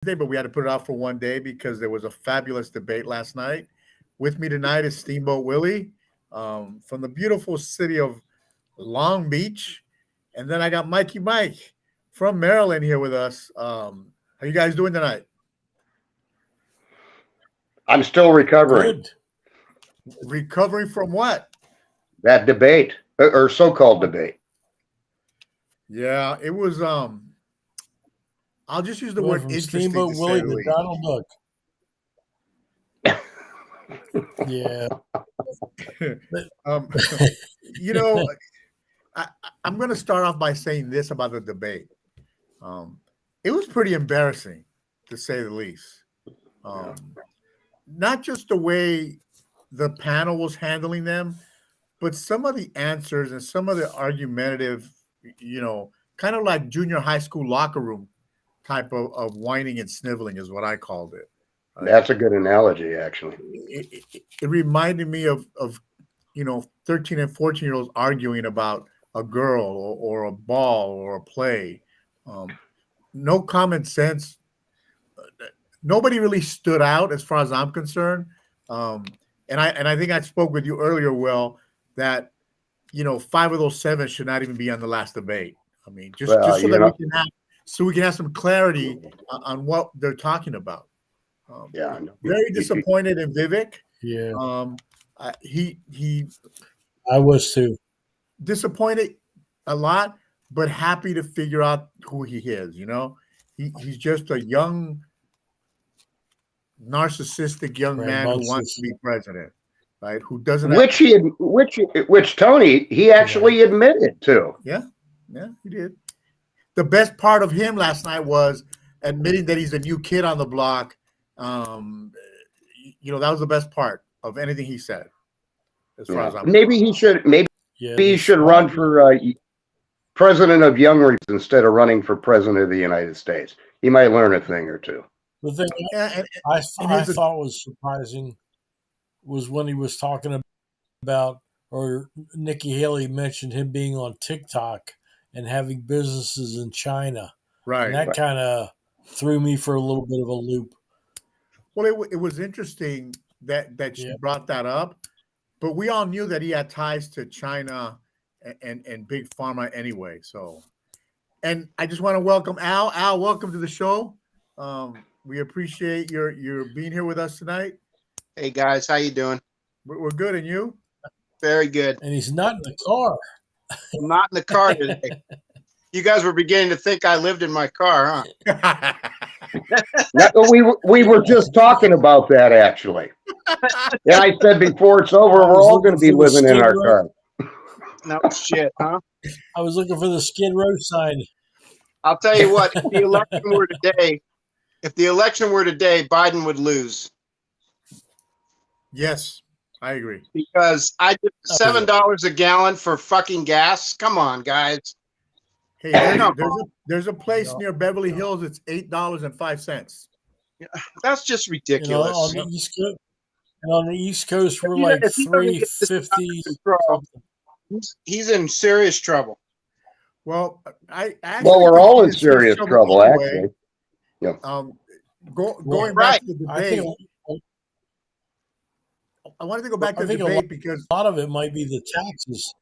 but we had to put it out for one day because there was a fabulous debate last night. With me tonight is Steamboat Willie from the beautiful city of Long Beach. And then I got Mikey Mike from Maryland here with us. How you guys doing tonight? I'm still recovering. Good. Recovering from what? That debate, or so-called debate. Yeah, it was I'll just use the word From interesting Steamboat to say Willie the to least. Donald Duck. Yeah. You know, I'm going to start off by saying this about the debate. It was pretty embarrassing, to say the least. Not just the way the panel was handling them, but some of the answers and some of the argumentative, kind of like junior high school locker room type of whining and sniveling is what I called it. That's a good analogy, actually. It reminded me of 13 and 14-year-olds arguing about a girl or a ball or a play. No common sense. Nobody really stood out as far as I'm concerned. And I think I spoke with you earlier, Will, that 5 of those 7 should not even be on the last debate. I mean, just so that we can have some clarity on what they're talking about. Very disappointed in Vivek. Yeah. I was too. Disappointed a lot, but happy to figure out who he is. He's just a young, narcissistic young man who wants to be president, right? Who doesn't which Tony he actually admitted to. Yeah, he did. The best part of him last night was admitting that he's a new kid on the block. That was the best part of anything he said. As far as I'm maybe he should run for president of Young Reefs instead of running for president of the United States. He might learn a thing or two. The thing I thought was surprising was when he was talking about, or Nikki Haley mentioned him being on TikTok and having businesses in China. Right. And that kind of threw me for a little bit of a loop. Well, it was interesting that she brought that up, but we all knew that he had ties to China and Big Pharma anyway. So, and I just want to welcome Al. Al, welcome to the show. We appreciate your being here with us tonight. Hey guys, how you doing? We're good, and you? Very good. And he's not in the car. I'm not in the car today. You guys were beginning to think I lived in my car, huh? We were just talking about that, actually. Yeah, I said before it's over, we're all going to be living in our car. No shit, huh? I was looking for the Skid Row sign. I'll tell you what, if the election were today, Biden would lose. Yes, I agree. Because I did $7 a gallon for fucking gas. Come on, guys. Hey, there's a place near Beverly Hills. It's $8.05. That's just ridiculous. On the East Coast, we're like $3.50. He's in serious trouble. Well, we're all in serious trouble, actually. Yeah. Going back to the debate, I wanted to go back to the debate because a lot of it might be the taxes.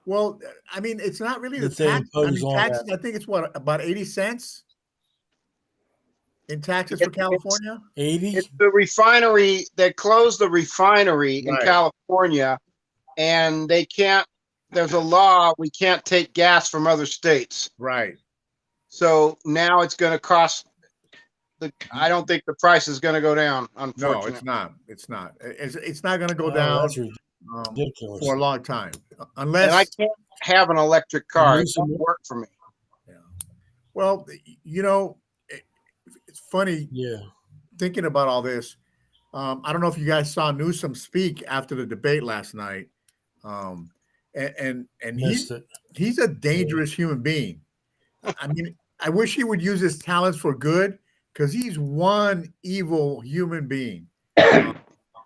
Well, I mean, it's not really the tax. Taxes. I think it's about 80 cents in taxes for California. 80. It's the refinery. They closed the refinery in California, and they can't. There's a law we can't take gas from other states. Right. So now it's going to cost. I don't think the price is going to go down. Unfortunately, no, it's not. It's not. It's not going to go down. That's ridiculous for a long time, unless and I can't have an electric car. It won't work for me. Yeah. Well, it's funny. Yeah. Thinking about all this, I don't know if you guys saw Newsom speak after the debate last night, and he's a dangerous human being. I mean, I wish he would use his talents for good, because he's one evil human being.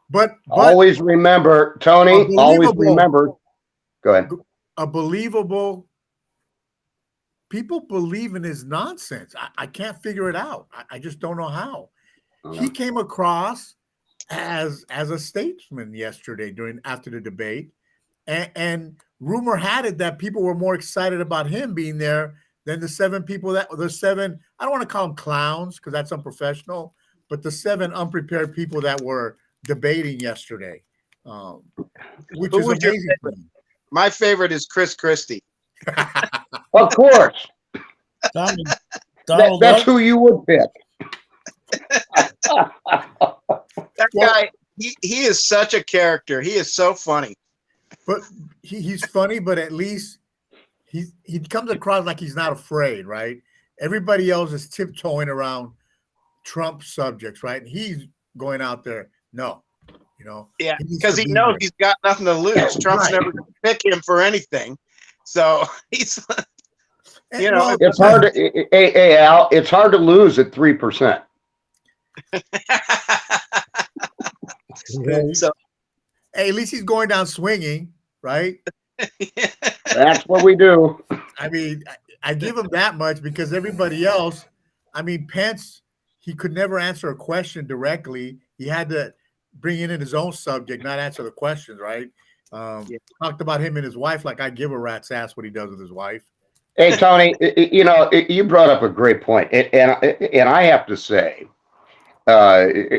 But always remember, Tony, always remember. Go ahead. A believable people believe in his nonsense. I can't figure it out. I just don't know how. He came across as a statesman yesterday after the debate, and rumor had it that people were more excited about him being there than the seven. I don't want to call them clowns because that's unprofessional, but the seven unprepared people that were debating yesterday, which is amazing for me. My favorite is Chris Christie. Of course. Donald that's who you would pick. That guy, he is such a character. He is so funny. But he's funny, but at least he comes across like he's not afraid, right? Everybody else is tiptoeing around Trump subjects, right? And he's going out there, no, Yeah, because he knows he's got nothing to lose. Trump's never going to pick him for anything. So he's, it's hard to, hey, Al, it's hard to lose at 3%. So, hey, at least he's going down swinging, right? That's what we do. I mean, I give him that much because everybody else, I mean, Pence, he could never answer a question directly. He had to bring in his own subject, not answer the questions, right? Talked about him and his wife like I give a rat's ass what he does with his wife. Hey, Tony, you brought up a great point. And I have to say,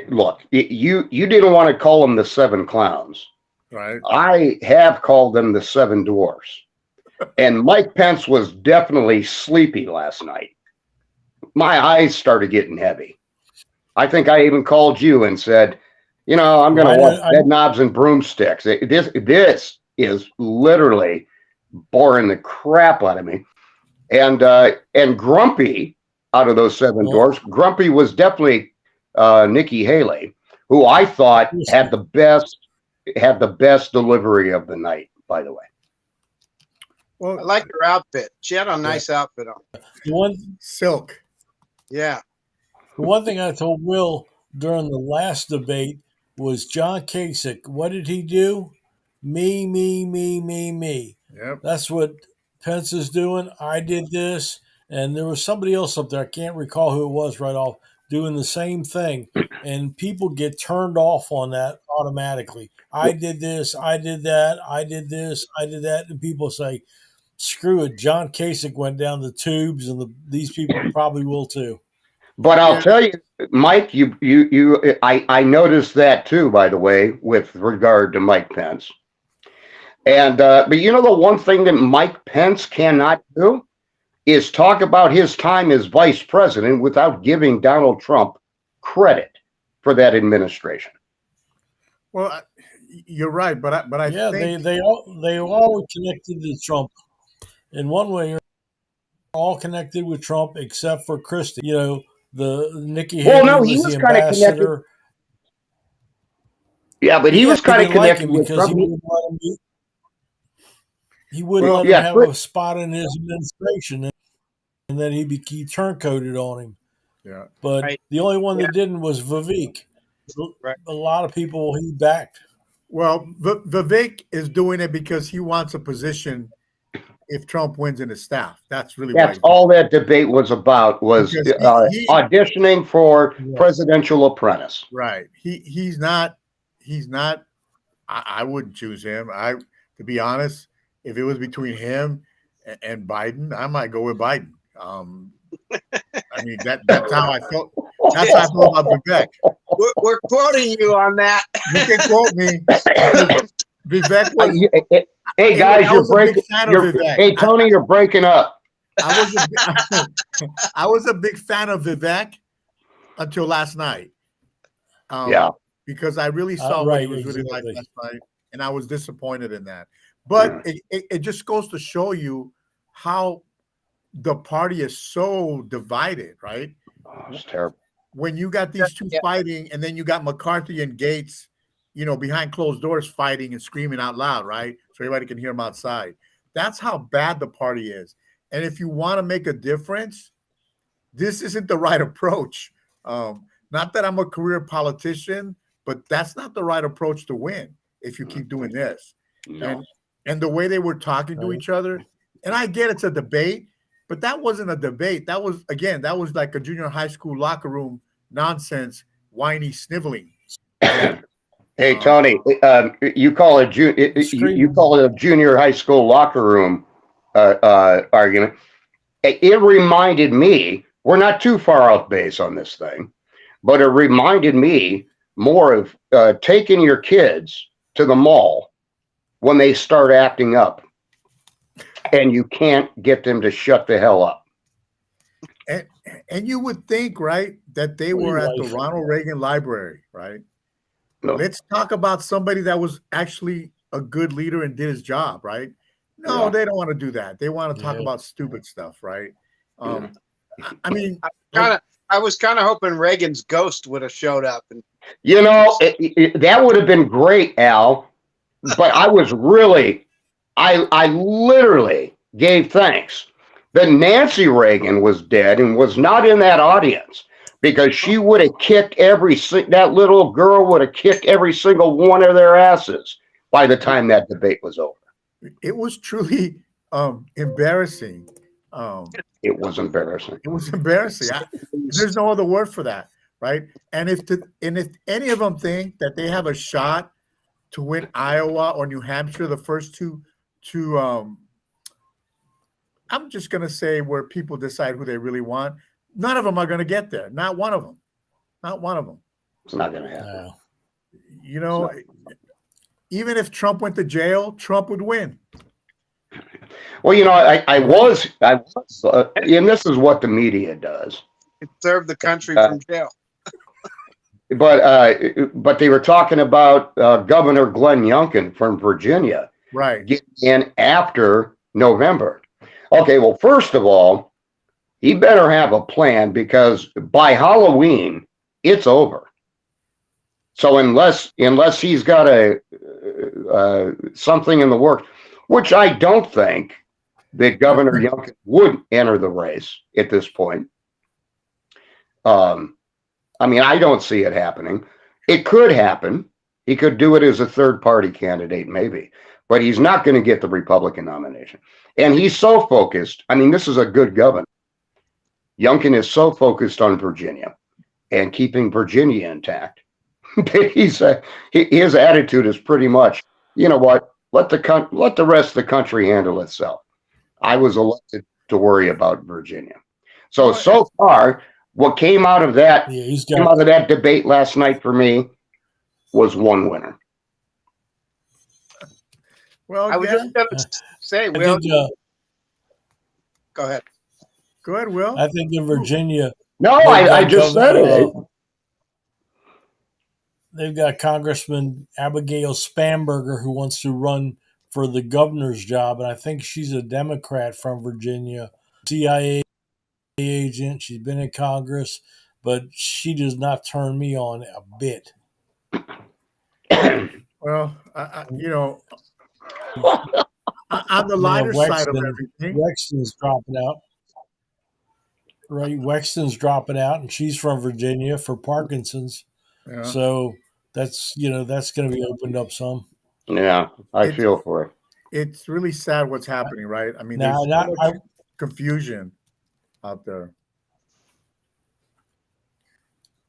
look, you didn't want to call them the seven clowns. Right. I have called them the seven dwarfs. And Mike Pence was definitely sleepy last night. My eyes started getting heavy. I think I even called you and said, I'm going to watch Bed Knobs and Broomsticks. This is literally boring the crap out of me. And Grumpy, out of those seven dwarfs, Grumpy was definitely Nikki Haley, who I thought had the best delivery of the night, by the way. Well, I like her outfit. She had a nice outfit on. Silk. Yeah. The one thing I told Will during the last debate was John Kasich. What did he do? Me, me, me, me, me. Yep. That's what Pence is doing. I did this. And there was somebody else up there, I can't recall who it was right off, doing the same thing. And people get turned off on that automatically. I did this, I did that, I did this, I did that. And people say, screw it, John Kasich went down the tubes, and these people probably will too. But I'll tell you, Mike, I noticed that too, by the way, with regard to Mike Pence. And but the one thing that Mike Pence cannot do is talk about his time as vice president without giving Donald Trump credit for that administration. Well, you're right, but I think they all were connected to Trump in one way. Or all connected with Trump except for Christie. The Nikki Haley was the ambassador. Yeah, but he was kind of connected with because Trump. He wouldn't let him have a spot in his administration, and then he turncoated on him. Yeah, but the only one that didn't was Vivek. A lot of people he backed. Well, Vivek is doing it because he wants a position if Trump wins in his staff. That's all that debate was about, was auditioning for presidential apprentice. Right. He's not I wouldn't choose him. To be honest, if it was between him and Biden, I might go with Biden. I mean, that's how I felt. That's how I feel about Vivek. We're quoting you on that. You can quote me. Vivek was, hey guys, you're breaking. Hey Tony, you're breaking up. I was a big fan of Vivek until last night. Because I really saw what he was really like last night, and I was disappointed in that. But it just goes to show you how the party is so divided, right? Oh, it's terrible. When you got these two fighting, and then you got McCarthy and Gates, behind closed doors fighting and screaming out loud, right? So everybody can hear them outside. That's how bad the party is. And if you want to make a difference, this isn't the right approach. Not that I'm a career politician, but that's not the right approach to win if you keep doing this. No. And the way they were talking to each other, and I get it's a debate, But that wasn't a debate. That was like a junior high school locker room nonsense, whiny sniveling. Hey Tony, you call it you call it a junior high school locker room argument. It reminded me, we're not too far off base on this thing, but it reminded me more of taking your kids to the mall when they start acting up and you can't get them to shut the hell up. And you would think, right, that they were at the Ronald Reagan Library, right? No. Let's talk about somebody that was actually a good leader and did his job, right? No, they don't want to do that. They want to talk about stupid stuff, right? I mean, I was kind of hoping Reagan's ghost would have showed up. And that would have been great, Al. But I literally gave thanks that Nancy Reagan was dead and was not in that audience, because she would have kicked that little girl would have kicked every single one of their asses by the time that debate was over. It was truly embarrassing. It was embarrassing. It was embarrassing. There's no other word for that, right? And if any of them think that they have a shot to win Iowa or New Hampshire, the first two, I'm just going to say where people decide who they really want, none of them are going to get there. Not one of them. Not one of them. It's not going to happen. You know, even if Trump went to jail, Trump would win. Well, you know, I was, and this is what the media does. It served the country from jail. But they were talking about Governor Glenn Youngkin from Virginia, right, getting in after November. Okay, well, first of all, he better have a plan, because by Halloween it's over. So unless he's got something in the works, which I don't think that Governor Youngkin would enter the race at this point. I mean, I don't see it happening. It could happen. He could do it as a third-party candidate, maybe, but he's not going to get the Republican nomination. And he's so focused. I mean, this is a good governor. Youngkin is so focused on Virginia and keeping Virginia intact. His attitude is pretty much, you know what? Let the rest of the country handle itself. I was elected to worry about Virginia. So far, what came out of that debate last night for me was one winner. Well, I was just going to say, Will. Go ahead. Go ahead, Will. I think in Virginia. No, I just said it. They've got Congressman Abigail Spanberger, who wants to run for the governor's job, and I think she's a Democrat from Virginia, CIA agent. She's been in Congress, but she does not turn me on a bit. Well, you know, on the lighter side of everything, Wexton's dropping out. Right, Wexton's dropping out, and she's from Virginia for Parkinson's. Yeah. So that's going to be opened up some. Yeah, I feel for it. It's really sad what's happening, right? I mean, there's so much confusion out there.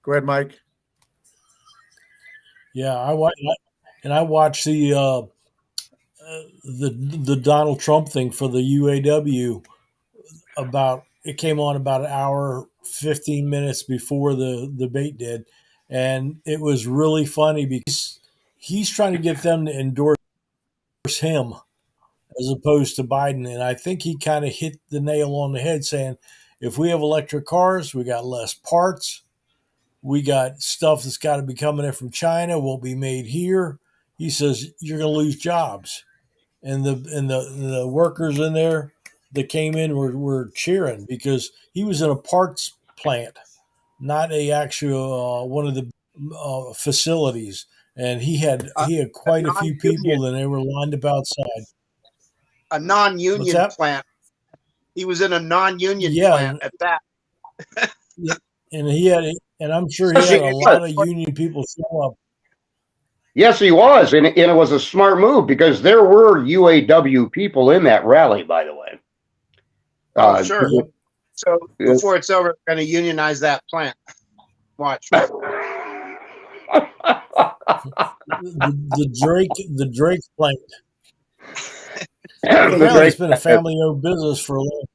Go ahead, Mike. Yeah, I watched the Donald Trump thing for the UAW. It came on about an hour, 15 minutes before the debate did, and it was really funny because he's trying to get them to endorse him as opposed to Biden, and I think he kind of hit the nail on the head, saying, if we have electric cars, we got less parts. We got stuff that's got to be coming in from China, won't be made here. He says you're going to lose jobs, and the workers in there that came in were cheering because he was in a parts plant, not a actual one of the facilities, and he had quite a few people, and they were lined up outside. A non-union plant. He was in a non-union plant at that. Yeah. And I'm sure he had a lot of union people show up. Yes, he was. And it was a smart move because there were UAW people in that rally, by the way. Oh, sure. Yep. So before it's over, we're going to unionize that plant. Watch. the Drake plant. The Apparently, Drake it's been a plant. family-owned business for a long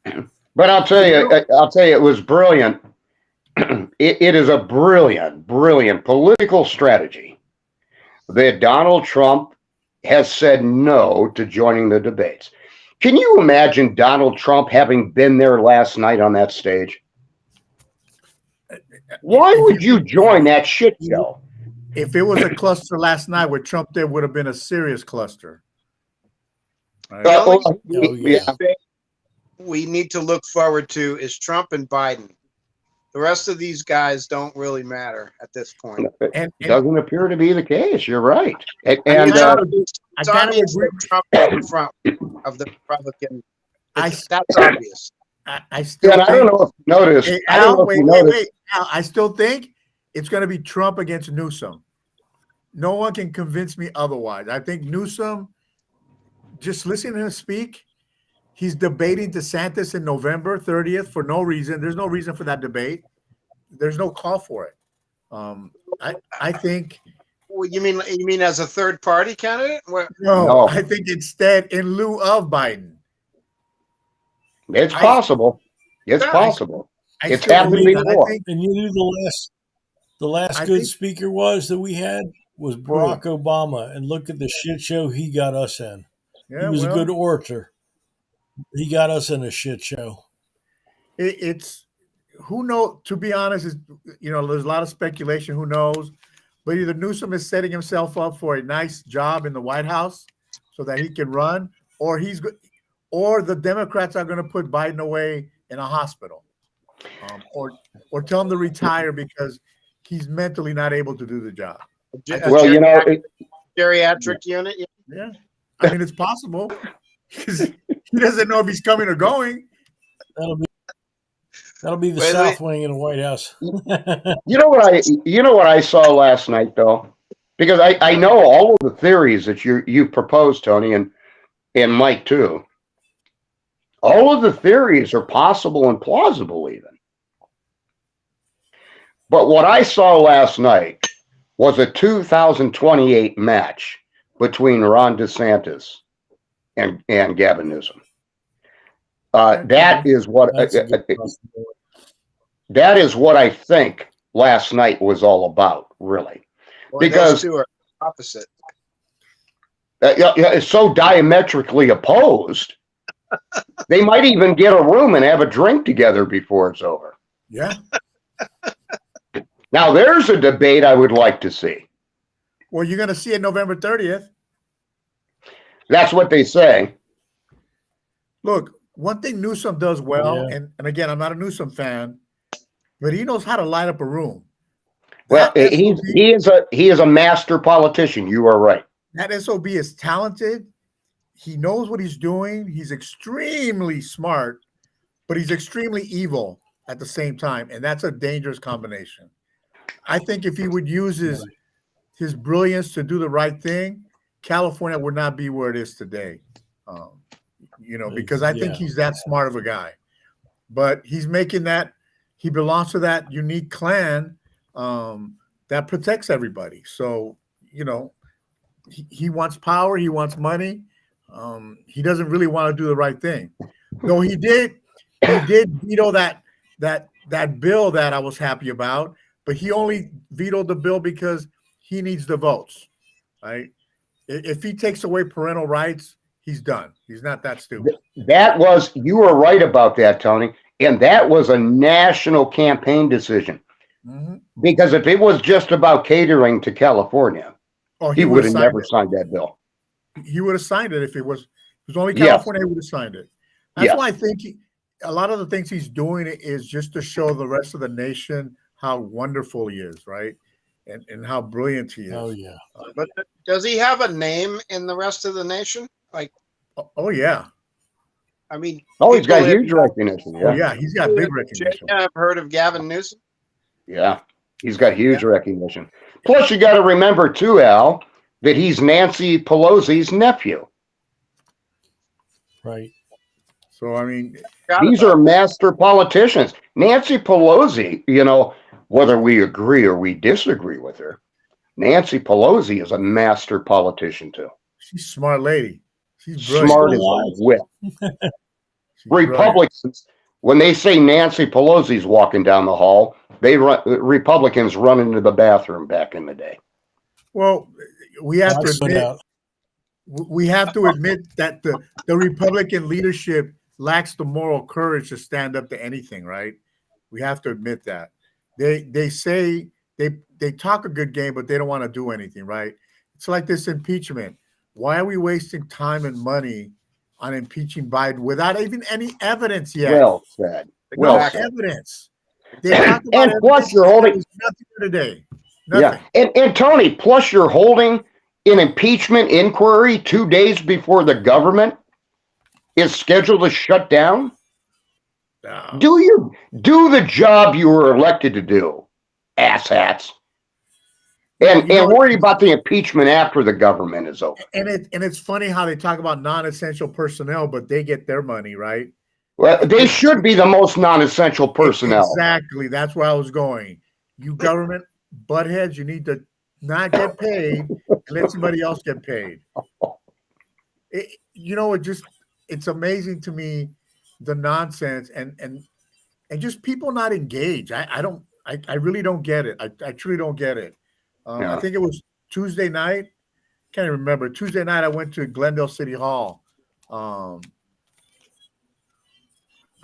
time. But I'll tell you, it was brilliant. It is a brilliant political strategy that Donald Trump has said no to joining the debates. Can you imagine Donald Trump having been there last night on that stage? Why would you join that shit show? If it was a cluster last night with Trump, there would have been a serious cluster. Right? We need to look forward to is Trump and Biden. The rest of these guys don't really matter at this point. It doesn't appear to be the case. You're right. And it's obvious that Trump is in front of the Republican. That's obvious. I still I don't know if you noticed. Wait. Al, I still think it's going to be Trump against Newsom. No one can convince me otherwise. I think Newsom, just listening to him speak, he's debating DeSantis in November 30th for no reason. There's no reason for that debate. There's no call for it. I think. Well, you mean as a third party candidate? No, I think instead in lieu of Biden. It's possible. It's possible. It's happened before. And you knew the last good speaker that we had was Barack Obama, and look at the shit show he got us in. Yeah, he was a good orator. He got us in a shit show. It's who knows. To be honest, there's a lot of speculation. Who knows? But either Newsom is setting himself up for a nice job in the White House so that he can run, or the Democrats are going to put Biden away in a hospital, or tell him to retire because he's mentally not able to do the job. Geriatric unit. Yeah, I mean it's possible because he doesn't know if he's coming or going. That'll be the South Wing in the White House. You know what I saw last night though, because I know all of the theories that you proposed, Tony, and Mike too. All of the theories are possible and plausible even. But what I saw last night was a 2028 match between Ron DeSantis and Gavin Newsom. That is what I think last night was all about, really. Because those two are opposite. It's so diametrically opposed. They might even get a room and have a drink together before it's over. Yeah. Now, there's a debate I would like to see. Well, you're going to see it November 30th. That's what they say. Look, one thing Newsom does well, and again, I'm not a Newsom fan, but he knows how to light up a room. Well, he is a master politician. You are right. That SOB is talented. He knows what he's doing. He's extremely smart, but he's extremely evil at the same time, and that's a dangerous combination. I think if he would use his brilliance to do the right thing, California would not be where it is today. Because I think he's that smart of a guy. But he's making that he belongs to that unique clan that protects everybody. So, he wants power, he wants money. He doesn't really want to do the right thing. Though he did veto that bill that I was happy about, but he only vetoed the bill because he needs the votes, right? If he takes away parental rights, he's done. He's not that stupid. You were right about that, Tony. And that was a national campaign decision. Mm-hmm. Because if it was just about catering to California, he would have never signed that bill. He would have signed it if it was only California. He would have signed it. That's why I think a lot of the things he's doing is just to show the rest of the nation how wonderful he is, right? And how brilliant he is. Oh yeah. But does he have a name in the rest of the nation? Like, oh yeah. I mean, he's got huge recognition. Yeah. Oh yeah, he's got big recognition. I've heard of Gavin Newsom. Yeah, he's got huge recognition. Plus, you got to remember too, Al, that he's Nancy Pelosi's nephew. Right. So, I mean, these are master politicians. Nancy Pelosi, whether we agree or we disagree with her, Nancy Pelosi is a master politician too. she's a smart lady. She's smart as a whip. Republicans, when they say Nancy Pelosi's walking down the hall, Republicans run into the bathroom back in the day. Well, we have to admit that the Republican leadership lacks the moral courage to stand up to anything, right? We have to admit that. They say they talk a good game, but they don't want to do anything, right? It's like this impeachment. Why are we wasting time and money on impeaching Biden without even any evidence yet? Well said. Well said. Evidence. They talk about and plus you're holding nothing today. Nothing. Yeah. And Tony, plus you're holding an impeachment inquiry 2 days before the government is scheduled to shut down. No. Do the job you were elected to do, asshats. And worry about the impeachment after the government is over. And it's funny how they talk about non-essential personnel, but they get their money, right? Well, they should be the most non-essential personnel. Exactly. That's where I was going. You government buttheads, you need to not get paid and let somebody else get paid. It's amazing to me, the nonsense and just people not engaged. I really don't get it. I truly don't get it. I think it was Tuesday night. Can't even remember. Tuesday night, I went to Glendale City Hall. I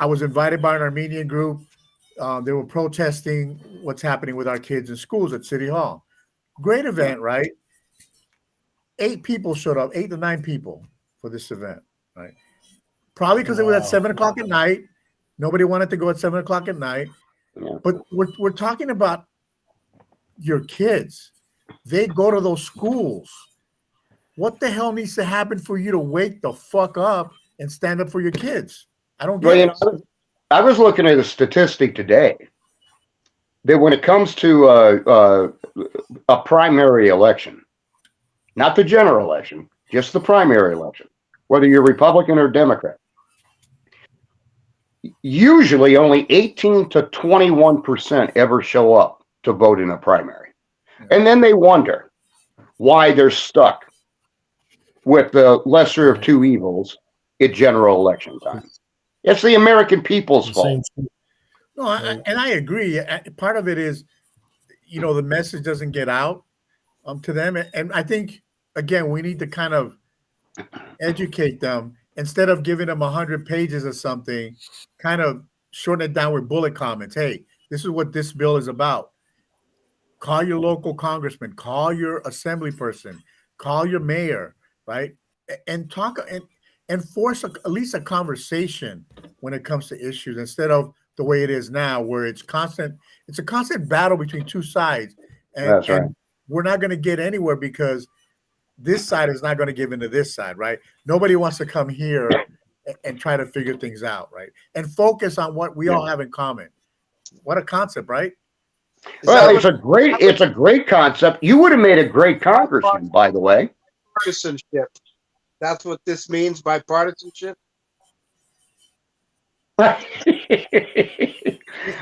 was invited by an Armenian group. They were protesting what's happening with our kids in schools at City Hall. Great event, right? 8 people showed up, 8 to 9 people for this event, right? Probably because it was at 7 o'clock at night. Nobody wanted to go at 7 o'clock at night. But we're talking about your kids. They go to those schools. What the hell needs to happen for you to wake the fuck up and stand up for your kids? I don't get it. I was looking at a statistic today that when it comes to a primary election, not the general election, just the primary election, whether you're Republican or Democrat, usually only 18 to 21% ever show up to vote in a primary. And then they wonder why they're stuck with the lesser of two evils at general election time. It's the American people's fault. No, and I agree. Part of it is, the message doesn't get out to them. And I think, again, we need to kind of educate them instead of giving them 100 pages of something, kind of shorten it down with bullet comments. Hey, this is what this bill is about. Call your local congressman, call your assembly person, call your mayor, right? And talk and force at least a conversation when it comes to issues instead of the way it is now, where it's a constant battle between two sides. And, that's right. And we're not going to get anywhere because this side is not going to give into this side, right? Nobody wants to come here and try to figure things out, right? And focus on what we all have in common. What a concept, right? Well, it's a great concept. You would have made a great congressman, by the way. Partisanship. That's what this means by partisanship. But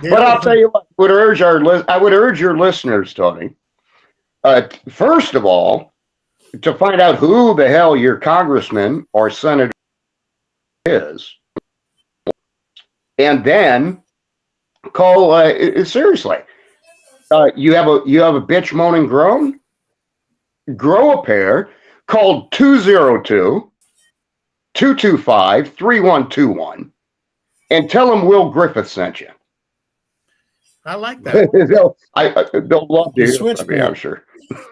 I'll tell you what, I would urge your listeners, Tony, first of all, to find out who the hell your congressman or senator is, and then call seriously. You have a bitch, moan, and groan? Grow a pair. Called 202-225-3121 and tell them Will Griffith sent you. I like that. They'll love to hear from me, I'm sure.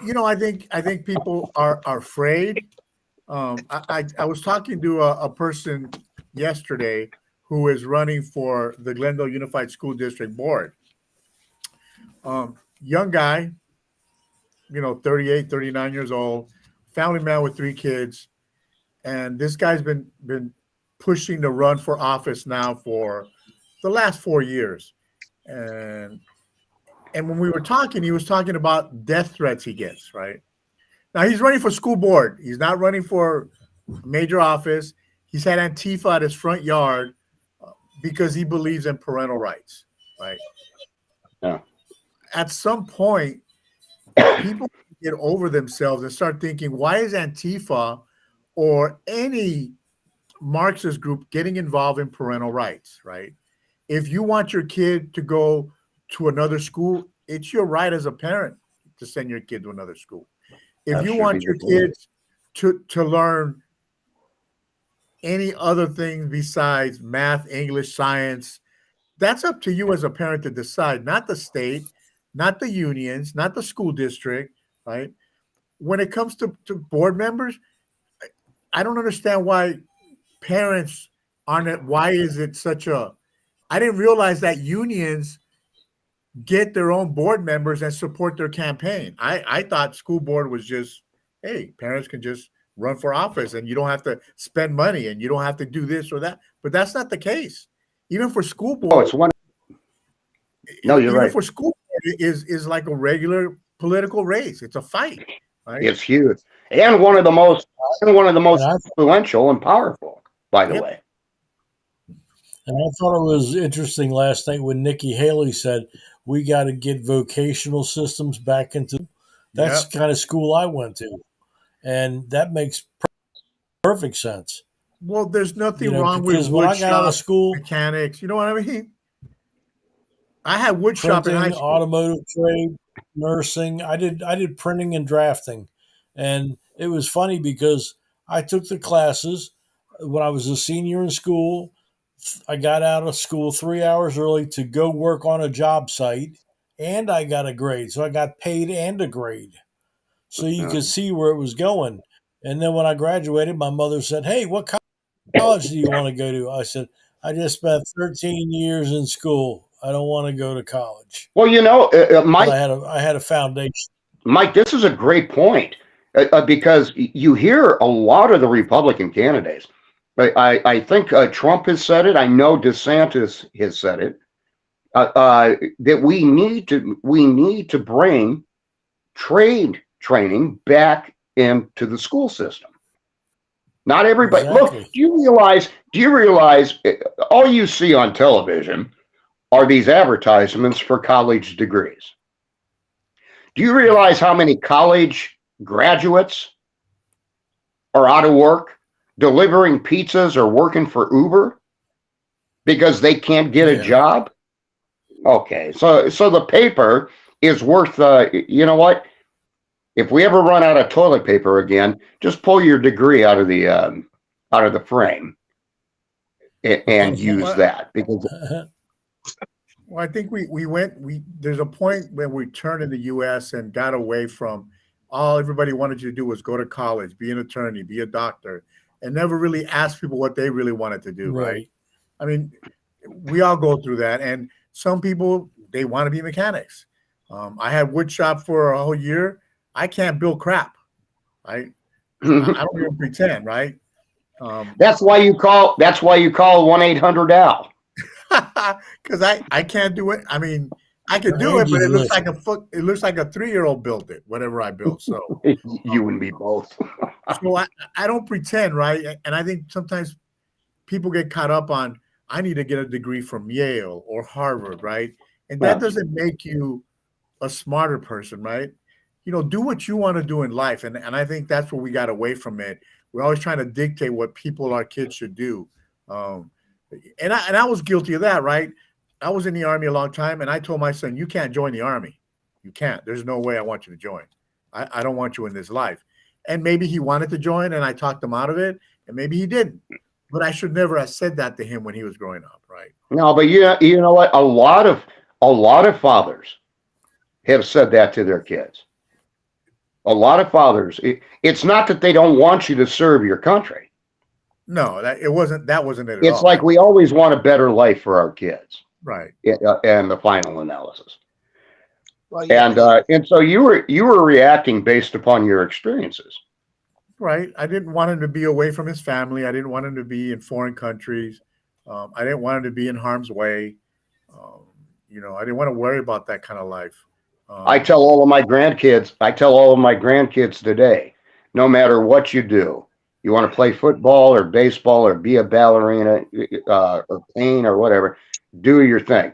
I think people are afraid. I was talking to a person yesterday who is running for the Glendale Unified School District Board. Young guy, 38, 39 years old, family man with 3 kids. And this guy's been pushing to run for office now for the last 4 years. And when we were talking, he was talking about death threats he gets, right? Now he's running for school board. He's not running for major office. He's had Antifa at his front yard because he believes in parental rights, right? Yeah. At some point, people get over themselves and start thinking, why is Antifa or any Marxist group getting involved in parental rights, right? If you want your kid to go to another school, it's your right as a parent to send your kid to another school. If you want your kids to learn any other thing besides math, English, science, that's up to you as a parent to decide, not the state, not the unions, not the school district, right? When it comes to board members, I don't understand why parents aren't, why is it such a, I didn't realize that unions get their own board members and support their campaign. I thought school board was just, hey, parents can just run for office and you don't have to spend money and you don't have to do this or that. But that's not the case. Even for school board. Oh, it's one. No, you're even right. For school board is like a regular political race. It's a fight. Right? It's huge. And one of the most influential and powerful, by the way. And I thought it was interesting last night when Nikki Haley said, we got to get vocational systems back into, that's the kind of school I went to. And that makes perfect sense. Well, there's nothing wrong with when I got out of school, mechanics. You know what I mean? I had wood shop in high school. Automotive trade, nursing. I did printing and drafting. And it was funny because I took the classes when I was a senior in school. I got out of school 3 hours early to go work on a job site, and I got a grade. So I got paid and a grade. So you could see where it was going. And then when I graduated, my mother said, hey, what college do you want to go to? I said, I just spent 13 years in school. I don't want to go to college. Well, Mike, I had a foundation. Mike, this is a great point because you hear a lot of the Republican candidates. I think Trump has said it. I know DeSantis has said it. That we need to bring trade training back into the school system. Not everybody. Exactly. Look, do you realize all you see on television are these advertisements for college degrees? Do you realize how many college graduates are out of work, delivering pizzas or working for Uber because they can't get a job? Okay, so the paper is worth, you know what? If we ever run out of toilet paper again, just pull your degree out of the frame and use that. Because well, I think there's a point when we turned in the U.S. and got away from all everybody wanted you to do was go to college, be an attorney, be a doctor, and never really ask people what they really wanted to do, right? I mean, we all go through that. And some people, they want to be mechanics. I had wood shop for a whole year. I can't build crap, right? I don't even pretend, right? That's why you call 1-800-AL. Because I can't do it. I mean, I could do it, but it looks like a 3-year-old built it, whatever I built. So you and me both. So I don't pretend, right? And I think sometimes people get caught up on, I need to get a degree from Yale or Harvard, right? And that doesn't make you a smarter person, right? Do what you want to do in life. And I think that's where we got away from it. We're always trying to dictate what our kids should do. And I was guilty of that, right? I was in the Army a long time, and I told my son, you can't join the Army. You can't. There's no way I want you to join. I don't want you in this life. And maybe he wanted to join, and I talked him out of it, and maybe he didn't. But I should never have said that to him when he was growing up, right? No, but you know what? A lot of fathers have said that to their kids. A lot of fathers. It's not that they don't want you to serve your country. No, that wasn't it at all. It's like we always want a better life for our kids, right? And the final analysis. Well, yeah. And so you were reacting based upon your experiences, right? I didn't want him to be away from his family. I didn't want him to be in foreign countries. I didn't want him to be in harm's way. I didn't want to worry about that kind of life. I tell all of my grandkids today, no matter what you do, You want to play football or baseball or be a ballerina or paint or whatever, do your thing.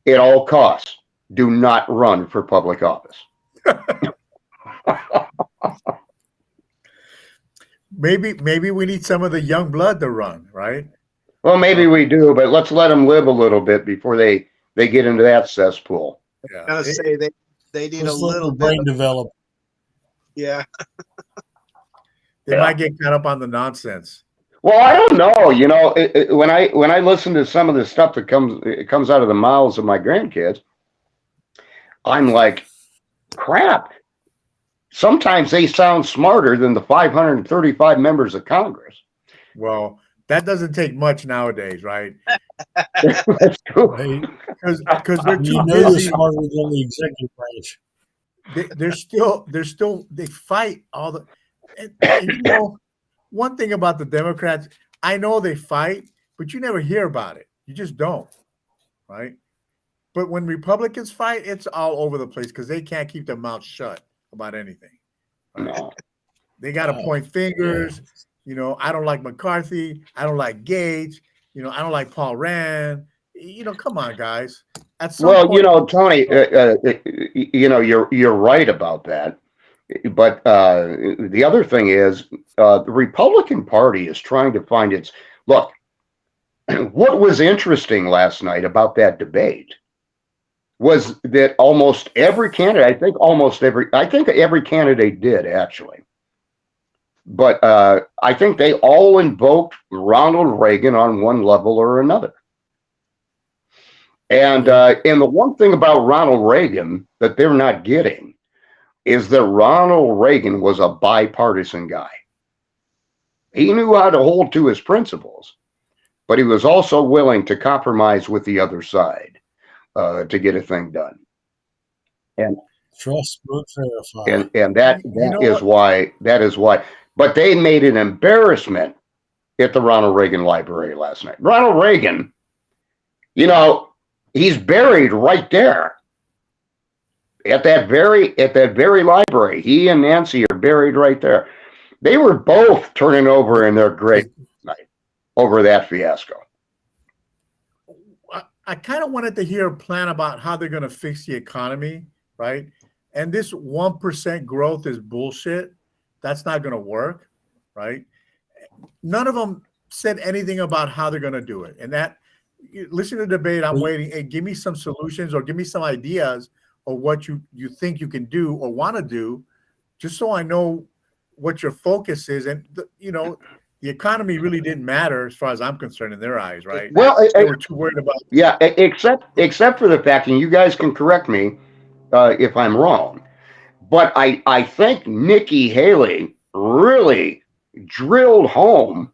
At all costs, do not run for public office. Maybe we need some of the young blood to run, right? Well, maybe we do, but let's let them live a little bit before they get into that cesspool. Yeah. I was gonna say they need a little brain develop. Yeah. They might get caught up on the nonsense. Well, I don't know. You know, when I listen to some of the stuff that comes out of the mouths of my grandkids, I'm like, crap. Sometimes they sound smarter than the 535 members of Congress. Well, that doesn't take much nowadays, right? That's true. Because they're too busy. They're smarter than the executive branch. They fight all the. And you know, one thing about the Democrats, I know they fight, but you never hear about it. You just don't, right? But when Republicans fight, it's all over the place because they can't keep their mouth shut about anything. Right? No. They got to point fingers. Yeah. You know, I don't like McCarthy. I don't like Gates. You know, I don't like Paul Rand. You know, come on, guys. Well, you know, Tony, you know, you're right about that. But the other thing is the Republican Party is trying to find its look. What was interesting last night about that debate was that almost every candidate, I think every candidate did actually. But I think they all invoked Ronald Reagan on one level or another. And the one thing about Ronald Reagan that they're not getting is that Ronald Reagan was a bipartisan guy. He knew how to hold to his principles, but he was also willing to compromise with the other side to get a thing done. And trust but verify. And that is why. But they made an embarrassment at the Ronald Reagan Library last night. Ronald Reagan, you know, he's buried right there. At that very library, he and Nancy are buried right there. They were both turning over in their grave tonight over that fiasco. I kind of wanted to hear a plan about how they're going to fix the economy, right? And this 1% growth is bullshit. That's not going to work, right? None of them said anything about how they're going to do it. And that, listen to the debate, I'm waiting. Hey, give me some solutions or give me some ideas or what you think you can do or want to do, just so I know what your focus is. And, you know, the economy really didn't matter as far as I'm concerned in their eyes, right? Well, they were too worried about. Yeah, except for the fact, and you guys can correct me if I'm wrong, but I think Nikki Haley really drilled home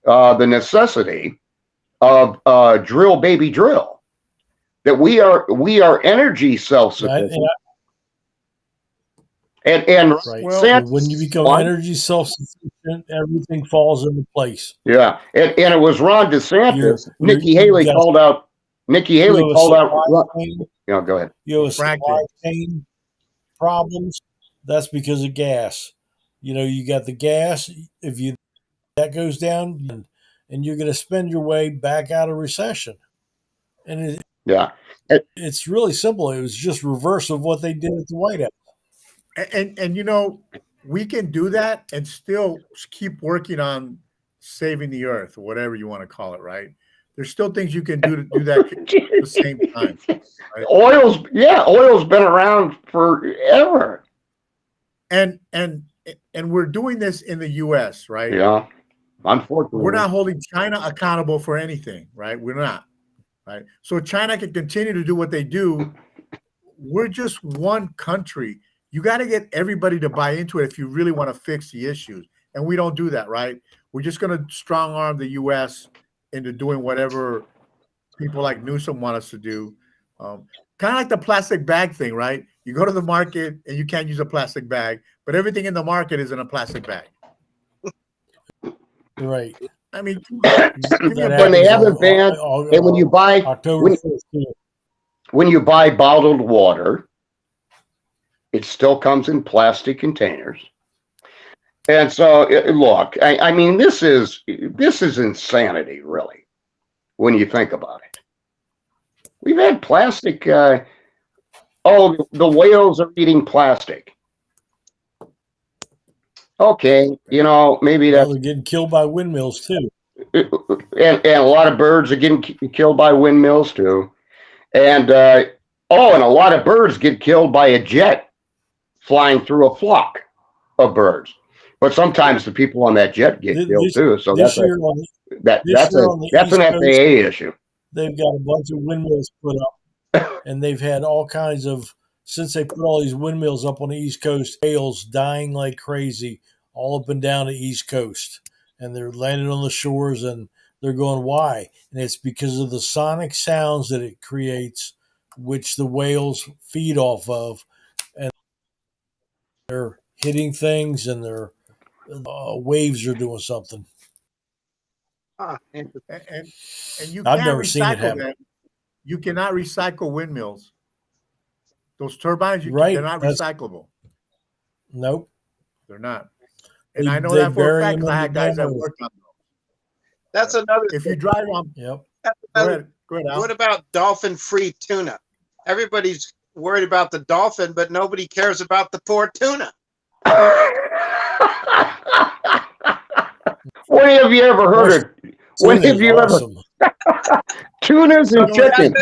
the necessity of drill, baby, drill. That we are energy self-sufficient. And right. Well, when you become energy self-sufficient, everything falls into place. Yeah, and it was Ron DeSantis. Nikki Haley called out. Yeah, go ahead. You have supply chain problems. That's because of gas. You know, you got the gas. If that goes down, and you're going to spend your way back out of recession. And it's really simple. It was just reverse of what they did at the White House. And you know, we can do that and still keep working on saving the earth or whatever you want to call it, right? There's still things you can do to do that at the same time. Right? Oil's been around forever. And we're doing this in the US, right? Yeah. Unfortunately. We're not holding China accountable for anything, right? We're not. Right. So China can continue to do what they do. We're just one country. You got to get everybody to buy into it if you really want to fix the issues. And we don't do that, right? We're just going to strong arm the U.S. into doing whatever people like Newsom want us to do. Kind of like the plastic bag thing, right? You go to the market and you can't use a plastic bag, but everything in the market is in a plastic bag. Right. I mean, when they haven't banned, and when you buy when you buy bottled water, it still comes in plastic containers. And so, look, I mean, this is insanity, really, when you think about it. We've had plastic. Oh, the whales are eating plastic. Okay, maybe Well, that's. they're getting killed by windmills too. And a lot of birds are getting killed by windmills too. And and a lot of birds get killed by a jet flying through a flock of birds. But sometimes the people on that jet get killed too. So that's an FAA issue. They've got a bunch of windmills put up, and they've had all kinds of, since they put all these windmills up on the East Coast, whales dying like crazy all up and down the East Coast. And they're landing on the shores, and they're going, why? And it's because of the sonic sounds that it creates, which the whales feed off of. And they're hitting things, and their waves are doing something. And you I've can't never seen it recycle happen. them. You cannot recycle windmills. Those turbines, Right, they're not recyclable. Nope. They're not. And I know that for a fact because I had guys that memory. worked on them. That's another. If you drive on, Yep. go ahead, Al. What about dolphin-free tuna? Everybody's worried about the dolphin, but nobody cares about the poor tuna. When have you ever heard of? When have you awesome. ever? Tunas and chickens.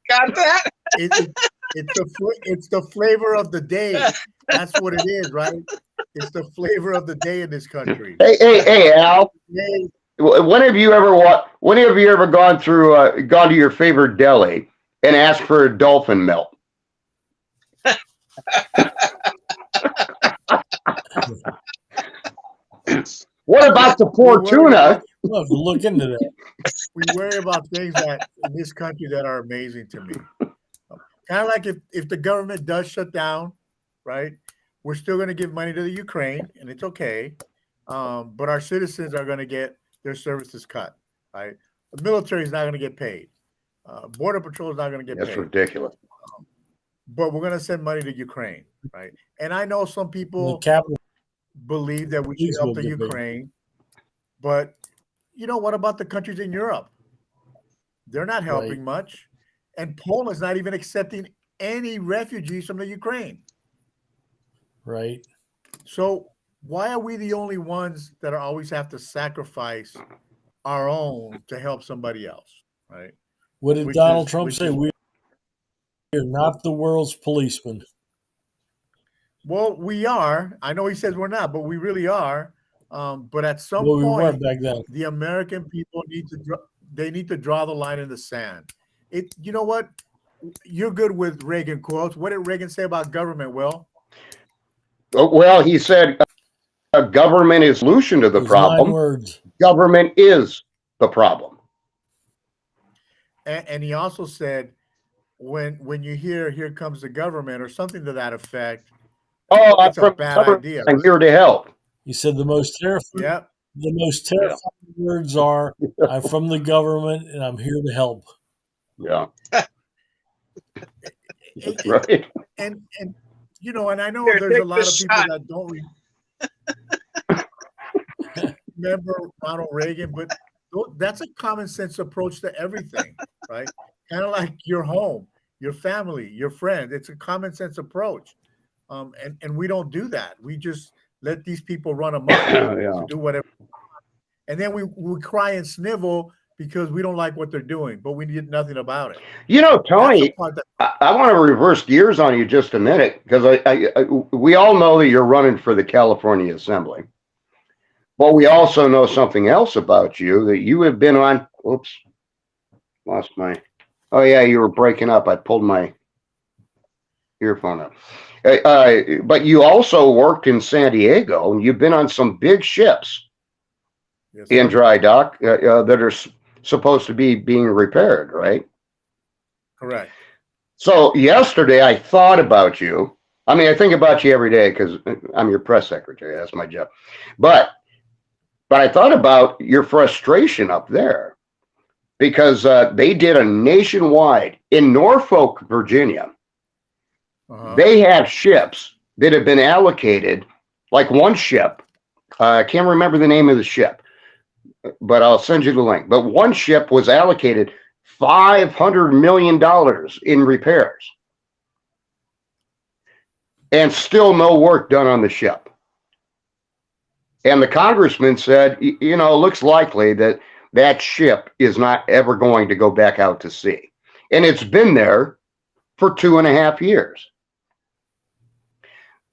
Got that? It's the flavor of the day. That's what it is, right? It's the flavor of the day in this country. Hey, Al. When have you ever gone to your favorite deli and asked for a dolphin melt? What about the poor tuna? We'll have to look into that. We worry about things that in this country that are amazing to me. Kind of like if the government does shut down, right? We're still going to give money to the Ukraine, and it's okay. But our citizens are going to get their services cut, right? The military is not going to get paid. Border Patrol is not going to get paid. That's ridiculous. But we're going to send money to Ukraine, right? And I know some people believe that we should help the Ukraine. But, what about the countries in Europe? They're not helping much. And Poland's not even accepting any refugees from the Ukraine. Right. So why are we the only ones that always have to sacrifice our own to help somebody else, right? What did Donald Trump say? We are not the world's policemen. Well, we are. I know he says we're not, but we really are. But at some we point, weren't back then. The American people need to draw the line in the sand. You know what? You're good with Reagan quotes. What did Reagan say about government, Will? Well, he said government is the solution to the problem. 9 words. Government is the problem. And he also said, when you hear "here comes the government" or something to that effect, it's a bad idea. I'm here to help. He said the most terrifying. Yep. The most terrifying words are, "I'm from the government and I'm here to help." Yeah. Right. And and I know there's a lot of people that don't remember Ronald Reagan, but that's a common sense approach to everything, right? Kind of like your home, your family, your friends. It's a common sense approach. And we don't do that. We just let these people run amok to do whatever. And then we cry and snivel because we don't like what they're doing, but we did nothing about it. Tony, I want to reverse gears on you just a minute because we all know that you're running for the California Assembly. But we also know something else about you, that you have been on. Oops, lost my. Oh yeah, you were breaking up. I pulled my earphone up. But you also worked in San Diego, and you've been on some big ships in dry dock that are supposed to be being repaired, right? Correct. So yesterday I thought about you. I mean, I think about you every day because I'm your press secretary. That's my job. But I thought about your frustration up there because they did a nationwide in Norfolk, Virginia. They have ships that have been allocated, like one ship I can't remember the name of the ship, but I'll send you the link. But one ship was allocated $500 million in repairs, and still no work done on the ship. And the congressman said, you know, it looks likely that that ship is not ever going to go back out to sea. And it's been there for 2.5 years.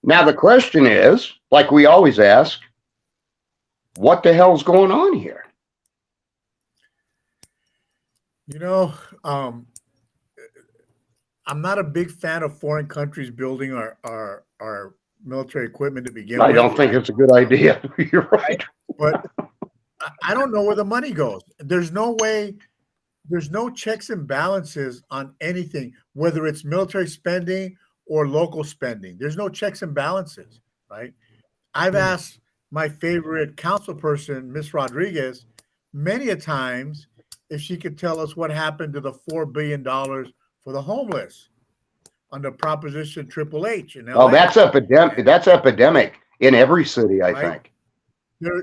Now, the question is, like we always ask, what the hell's going on here? You know, I'm not a big fan of foreign countries building our military equipment to begin with. I don't think it's a good idea. You're right. But I don't know where the money goes. There's no way, there's no checks and balances on anything, whether it's military spending or local spending. There's no checks and balances, right? I've asked my favorite council person, Miss Rodriguez, many a times if she could tell us what happened to the $4 billion for the homeless under Proposition Triple H in LA. Oh, that's epidemic. That's epidemic in every city, I think.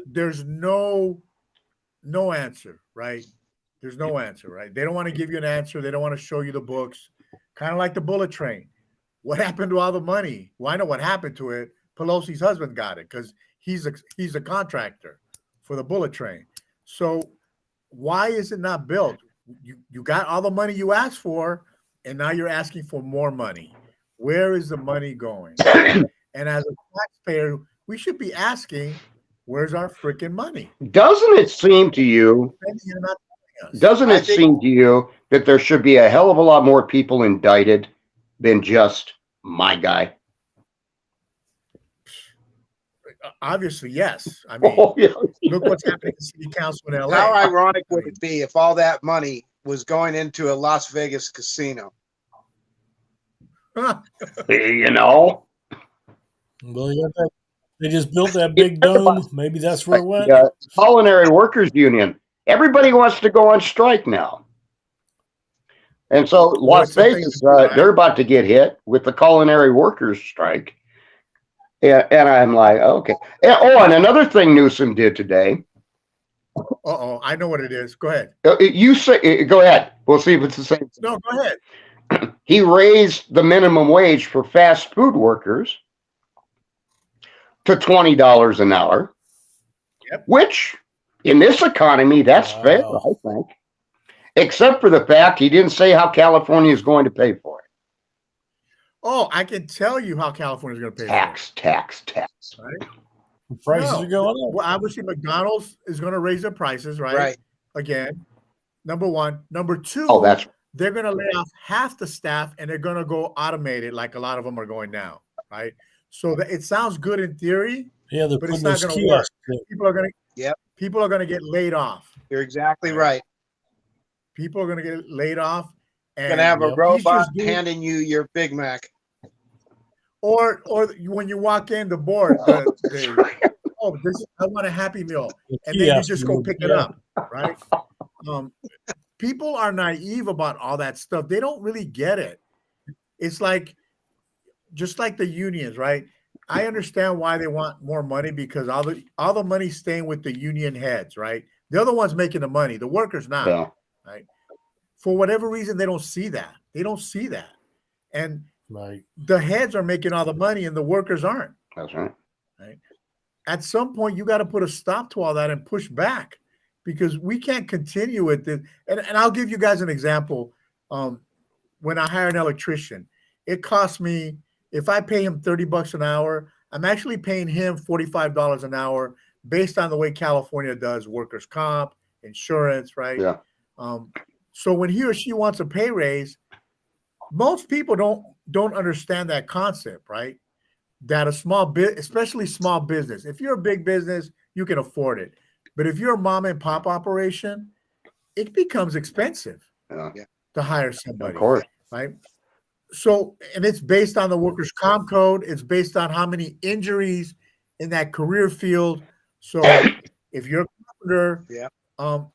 There's no answer, right? There's no answer, right? They don't want to give you an answer. They don't want to show you the books. Kind of like the bullet train. What happened to all the money? Well, I know what happened to it. Pelosi's husband got it because he's a contractor for the bullet train. So why is it not built? You got all the money you asked for, and now you're asking for more money. Where is the money going? And as a taxpayer, we should be asking, where's our freaking money? Doesn't it seem to you? Doesn't it seem to you that there should be a hell of a lot more people indicted than just my guy? Obviously, yes. I mean, look what's happening in city council in LA. How ironic would it be if all that money was going into a Las Vegas casino? You know? Well, they just built that big dome. Maybe that's where it went. Culinary Workers Union. Everybody wants to go on strike now. And so Las Vegas, they're about to get hit with the culinary workers strike. And I'm like, okay. And another thing Newsom did today. I know what it is. Go ahead. You say, go ahead. We'll see if it's the same. No, go ahead. He raised the minimum wage for fast food workers to $20 an hour. Yep. Which, in this economy, that's fair, I think. Except for the fact he didn't say how California is going to pay for it. Oh, I can tell you how California is going to pay tax, for it. Tax. Right? Prices are going up. Well, obviously, McDonald's is going to raise their prices, right? Right. Again, number one. Number two, they're going to lay off half the staff and they're going to go automated like a lot of them are going now, right? So it sounds good in theory, but it's not going to work. People are going to get laid off. You're exactly right. People are going to get laid off. You're going to have a robot handing you your Big Mac. Or when you walk in, the board, I want a Happy Meal. And then you just go pick it up, right? People are naive about all that stuff. They don't really get it. It's like, just like the unions, right? I understand why they want more money because all the money's staying with the union heads, right? They're the ones making the money. The workers not, right? For whatever reason, they don't see that. They don't see that. And the heads are making all the money and the workers aren't. That's right. Right. At some point, you got to put a stop to all that and push back because we can't continue with this. And I'll give you guys an example. When I hire an electrician, it costs me, if I pay him $30 an hour, I'm actually paying him $45 an hour based on the way California does workers' comp, insurance, right? Yeah. So when he or she wants a pay raise, most people don't understand that concept, right? That a small bit, especially small business. If you're a big business, you can afford it. But if you're a mom and pop operation, it becomes expensive to hire somebody. Of course. Right? So, and it's based on the workers' comp code. It's based on how many injuries in that career field. So if you're a carpenter,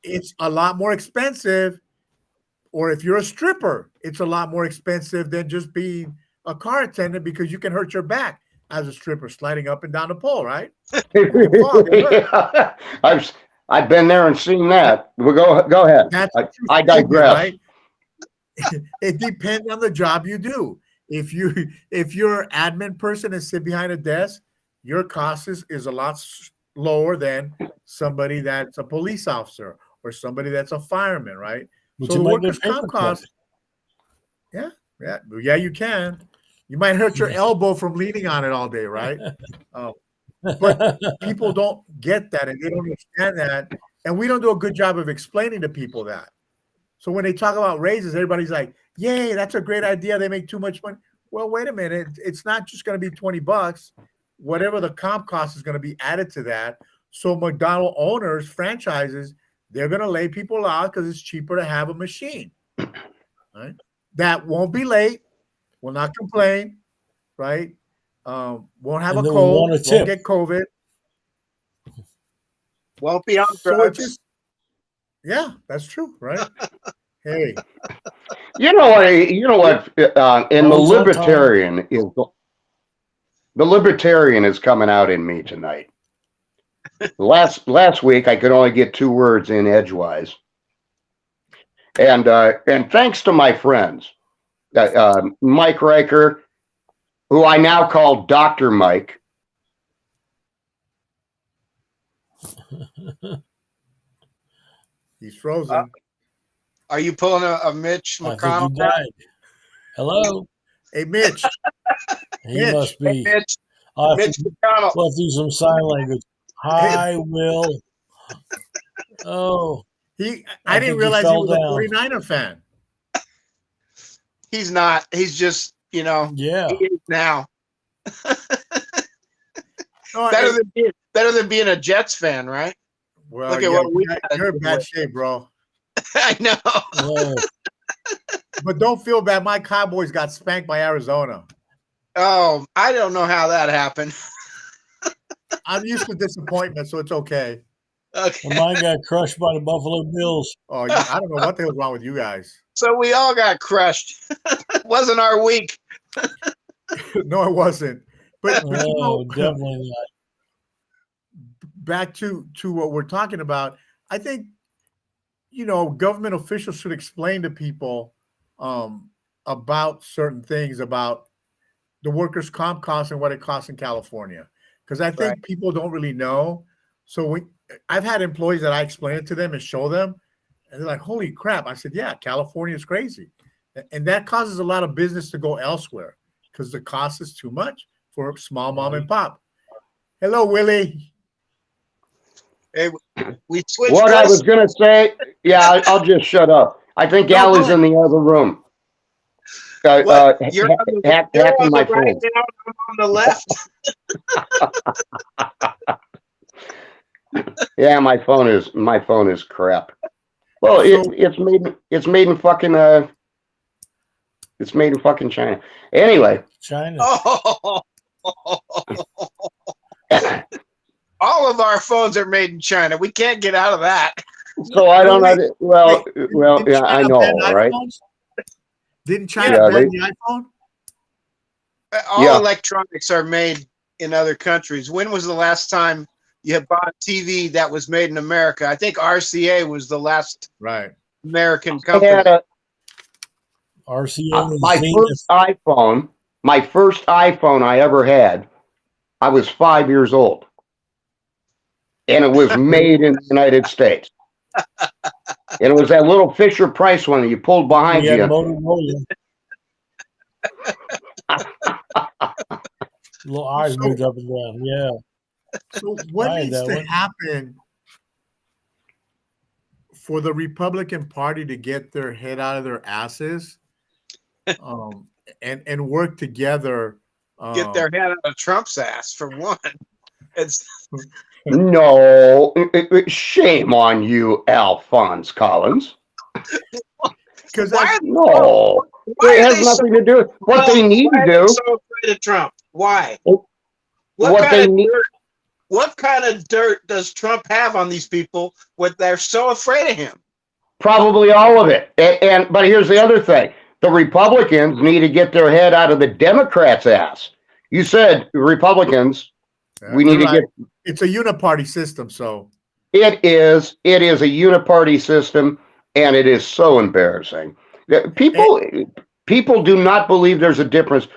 it's a lot more expensive. Or if you're a stripper, it's a lot more expensive than just being a car attendant because you can hurt your back. as a stripper sliding up and down the pole, right? Yeah. I've been there and seen that. Well, go ahead. I digress. Right? It depends on the job you do. If you're an admin person and sit behind a desk, your cost is a lot lower than somebody that's a police officer or somebody that's a fireman, right? But so the workers' comp cost, yeah, you can. You might hurt your elbow from leaning on it all day, right? But people don't get that and they don't understand that. And we don't do a good job of explaining to people that. So when they talk about raises, everybody's like, yay, that's a great idea. They make too much money. Well, wait a minute. It's not just going to be $20. Whatever the comp cost is going to be added to that. So McDonald owners, franchises, they're going to lay people out because it's cheaper to have a machine. Right? That won't be late. Will not complain. Right? Won't have a cold. Won't get COVID. Won't be on drugs. Yeah, that's true, right? Hey, you know what? And the libertarian is coming out in me tonight. Last week I could only get 2 words in edgewise, and thanks to my friends, Mike Riker, who I now call Dr. Mike. He's frozen. Are you pulling a Mitch McConnell? Hello. Hey, Mitch. He must be. Hey, Mitch McConnell. Let's do some sign language. Hi, Will. Oh. I didn't realize he was a 49er fan. He's not. He's just, yeah. He is now. Better than being a Jets fan, right? Well, look at what you're in bad shape, bro. I know. But don't feel bad. My Cowboys got spanked by Arizona. Oh, I don't know how that happened. I'm used to disappointment, so it's okay. Okay. Well, mine got crushed by the Buffalo Bills. Oh, I don't know what the hell's wrong with you guys. So we all got crushed. It wasn't our week. No, it wasn't. But definitely not. Back to what we're talking about, I think, government officials should explain to people about certain things about the workers' comp costs and what it costs in California. Because I think people don't really know. So I've had employees that I explain it to them and show them, and they're like, holy crap. I said, yeah, California is crazy. And that causes a lot of business to go elsewhere because the cost is too much for small mom and pop. Hello, Willie. Hey, we switched. What I was going to say, I'll just shut up. I think Allie's in the other room. You're on my the right phone. now, I'm on the left. Yeah, my phone is crap. Well, it's made in fucking China. Anyway, China. All of our phones are made in China. We can't get out of that. So I don't know. Well, yeah, I know, right? Didn't China ban the iPhone? All electronics are made in other countries. When was the last time you bought a TV that was made in America? I think RCA was the last American company. RCA. My first iPhone I ever had, I was 5 years old. And it was made in the United States. And it was that little Fisher Price one that you pulled behind you. Little eyes moved up and down. Yeah. So what needs to happen for the Republican Party to get their head out of their asses and work together? Get their head out of Trump's ass, for one. No, shame on you, Alphonse Collins. Because it has nothing to do with what they need to do. So afraid of Trump. Why? What kind of dirt does Trump have on these people? What they're so afraid of him? Probably all of it. But here's the other thing: the Republicans need to get their head out of the Democrats' ass You said Republicans. Yeah, We need to get. It's a uniparty system, so It is a uniparty system, and it is so embarrassing. People do not believe there's a difference.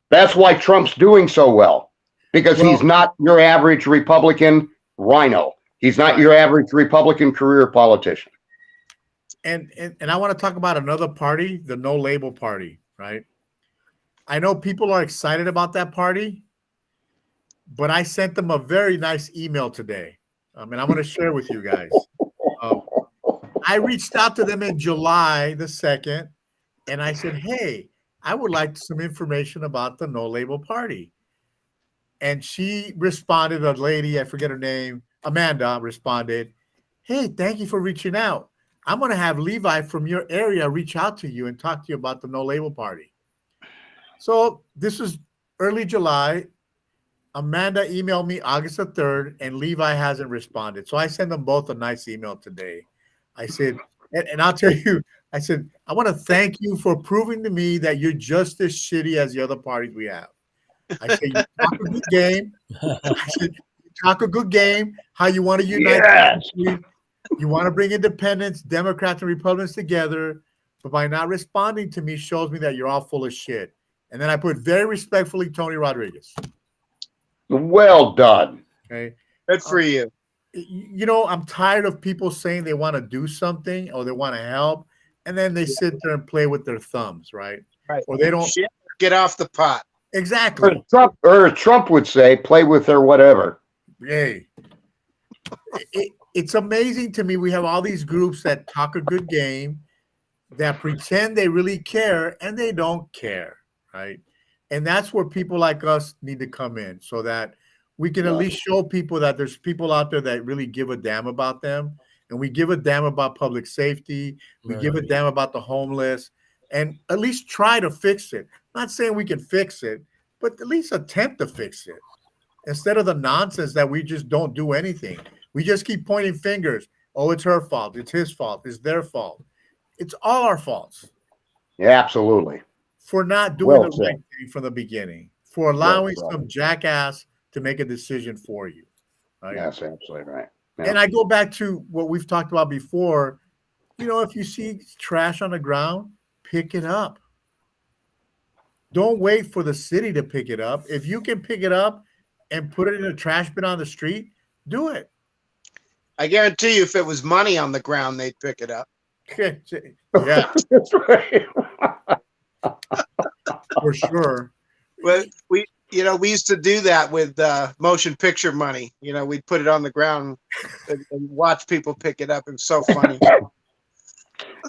That's why Trump's doing so well, because he's not your average Republican rhino. He's not your average Republican career politician. And I want to talk about another party, the No Label Party, right? I know people are excited about that party, but I sent them a very nice email today. And I'm going to share with you guys. I reached out to them in July the 2nd, and I said, hey, I would like some information about the No Label Party. And she responded, a lady, I forget her name, Amanda responded, hey, thank you for reaching out. I'm going to have Levi from your area reach out to you and talk to you about the No Label Party. So this is early July. Amanda emailed me August the 3rd, and Levi hasn't responded. So I sent them both a nice email today. I said, and I'll tell you, I said, I want to thank you for proving to me that you're just as shitty as the other parties we have. I said, you talk a good game. I said, you talk a good game, how you want to unite. Yes. You want to bring independents, Democrats, and Republicans together, but by not responding to me shows me that you're all full of shit. And then I put very respectfully, Tony Rodriguez. Well done. Okay. Good for you. You know, I'm tired of people saying they want to do something or they want to help, and then they sit there and play with their thumbs, right? Right. Or they don't get off the pot. Exactly. Or Trump would say, play with their whatever. Hey. It's amazing to me. We have all these groups that talk a good game, that pretend they really care, and they don't care, right? And that's where people like us need to come in, so that we can at least show people that there's people out there that really give a damn about them, and we give a damn about public safety. We give a damn about the homeless, and at least try to fix it. I'm not saying we can fix it, but at least attempt to fix it, instead of the nonsense that we just don't do anything. We just keep pointing fingers. Oh, it's her fault. It's his fault. It's their fault. It's all our faults. Yeah, absolutely. For not doing the right thing from the beginning. For allowing some jackass to make a decision for you. Right? That's absolutely right. Yeah. And I go back to what we've talked about before. You know, if you see trash on the ground, pick it up. Don't wait for the city to pick it up. If you can pick it up and put it in a trash bin on the street, do it. I guarantee you, if it was money on the ground, they'd pick it up. Yeah, that's right. For sure. But we used to do that with motion picture money. You know, we'd put it on the ground and watch people pick it up. It was so funny.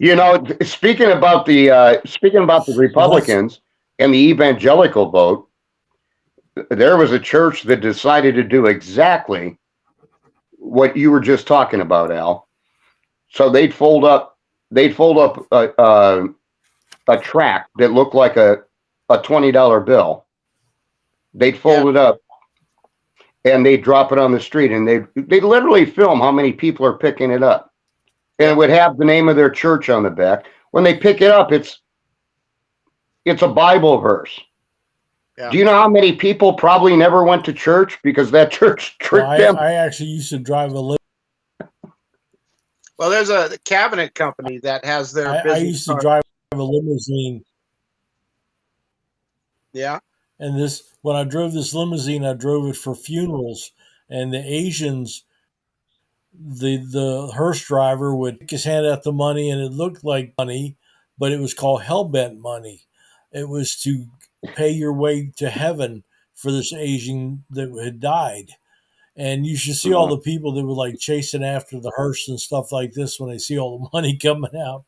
You know, speaking about the Republicans and the evangelical vote, there was a church that decided to do exactly what you were just talking about, Al. So they'd fold up a tract that looked like a $20 bill. They'd fold it up and they'd drop it on the street, and they literally film how many people are picking it up. And it would have the name of their church on the back. When they pick it up, it's a Bible verse. Yeah. Do you know how many people probably never went to church because that church tricked them? I actually used to drive a limousine. Well, there's a cabinet company that has their business. I used to drive a limousine. Yeah. And when I drove this limousine, I drove it for funerals, and the Asians, the hearse driver would stick his hand out the money, and it looked like money, but it was called hellbent money. It was to pay your way to heaven for this Asian that had died. And you should see all the people that were like chasing after the hearse and stuff like this when they see all the money coming out.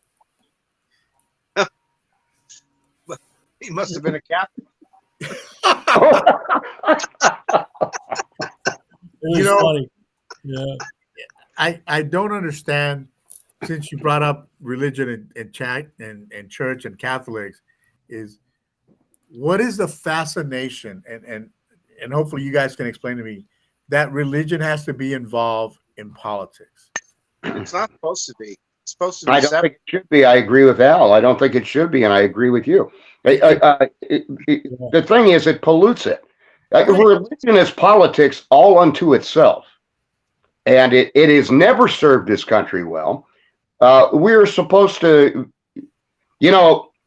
He must have been a captain. It was funny. Yeah. I don't understand, since you brought up religion and church and Catholics, is what is the fascination, and hopefully you guys can explain to me, that religion has to be involved in politics? It's not supposed to be. It's supposed to be. I don't think it should be. I agree with Al. I don't think it should be, and I agree with you. The thing is, it pollutes it. Religion is politics all unto itself. And it has never served this country well. We're supposed to,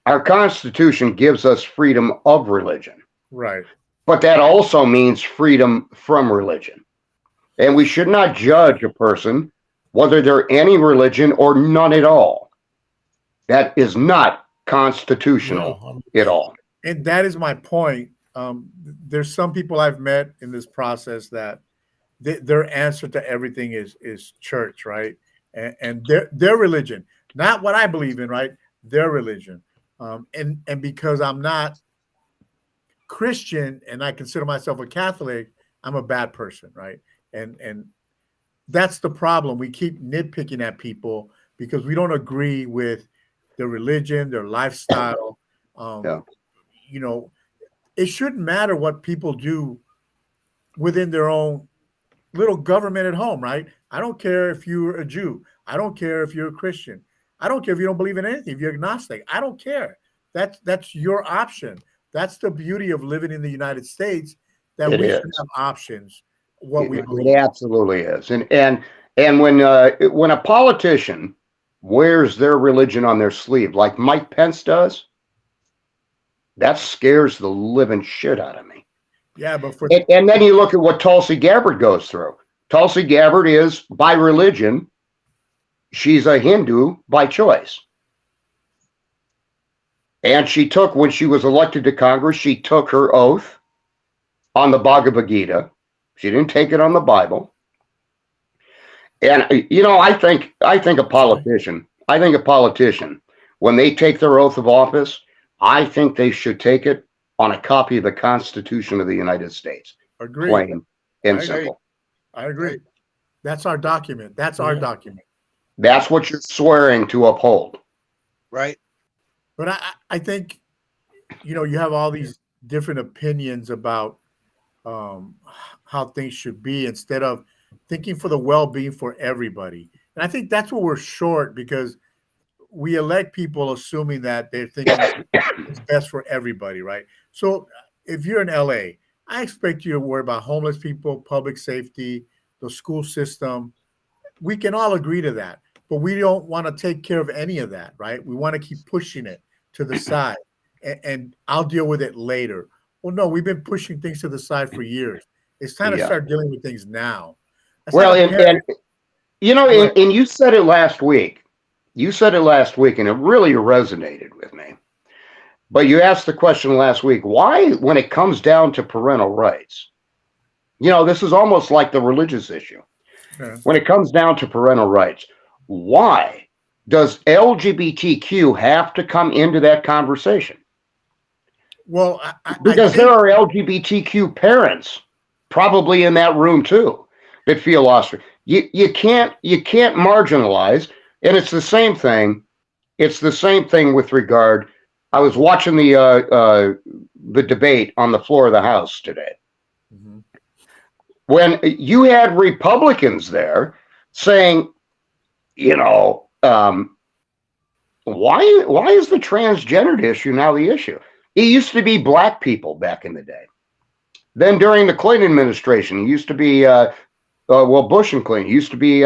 our Constitution gives us freedom of religion. Right. But that also means freedom from religion. And we should not judge a person whether they're any religion or none at all. That is not constitutional at all. And that is my point. There's some people I've met in this process that their answer to everything is church, right? And their religion, not what I believe in, right? Their religion. And because I'm not Christian and I consider myself a Catholic, I'm a bad person, right? And that's the problem. We keep nitpicking at people because we don't agree with their religion, their lifestyle. It shouldn't matter what people do within their own little government at home, right? I don't care if you're a Jew. I don't care if you're a Christian. I don't care if you don't believe in anything. If you're agnostic, I don't care. That's your option. That's the beauty of living in the United States, that we should have options. It absolutely is. And when a politician wears their religion on their sleeve, like Mike Pence does, that scares the living shit out of me. Yeah, but and then you look at what Tulsi Gabbard goes through. Tulsi Gabbard is, by religion, she's a Hindu by choice. And she took, when she was elected to Congress, she took her oath on the Bhagavad Gita. She didn't take it on the Bible. And I think a politician, when they take their oath of office, I think they should take it on a copy of the Constitution of the United States. Agreed. Plain and simple. I agree. That's our document. That's our document. That's what you're swearing to uphold. Right. But I think, you have all these different opinions about how things should be instead of thinking for the well-being for everybody. And I think that's what we're short, because we elect people assuming that they're thinking it's best for everybody, right? So if you're in LA, I expect you to worry about homeless people, public safety, the school system. We can all agree to that, but we don't want to take care of any of that, right? We want to keep pushing it to the side, and I'll deal with it later. Well, no, we've been pushing things to the side for years. It's time to start dealing with things now. And you said it last week. You said it last week, and it really resonated with me. But you asked the question last week, why, when it comes down to parental rights, this is almost like the religious issue. Yeah. When it comes down to parental rights, why does LGBTQ have to come into that conversation? Well, because there are LGBTQ parents probably in that room too that feel lost. You can't marginalize. And it's the same thing. It's the same thing with regard. I was watching the debate on the floor of the House today. Mm-hmm. When you had Republicans there saying, why is the transgendered issue now the issue? It used to be black people back in the day. Then during the Clinton administration, it used to be Bush and Clinton, it used to be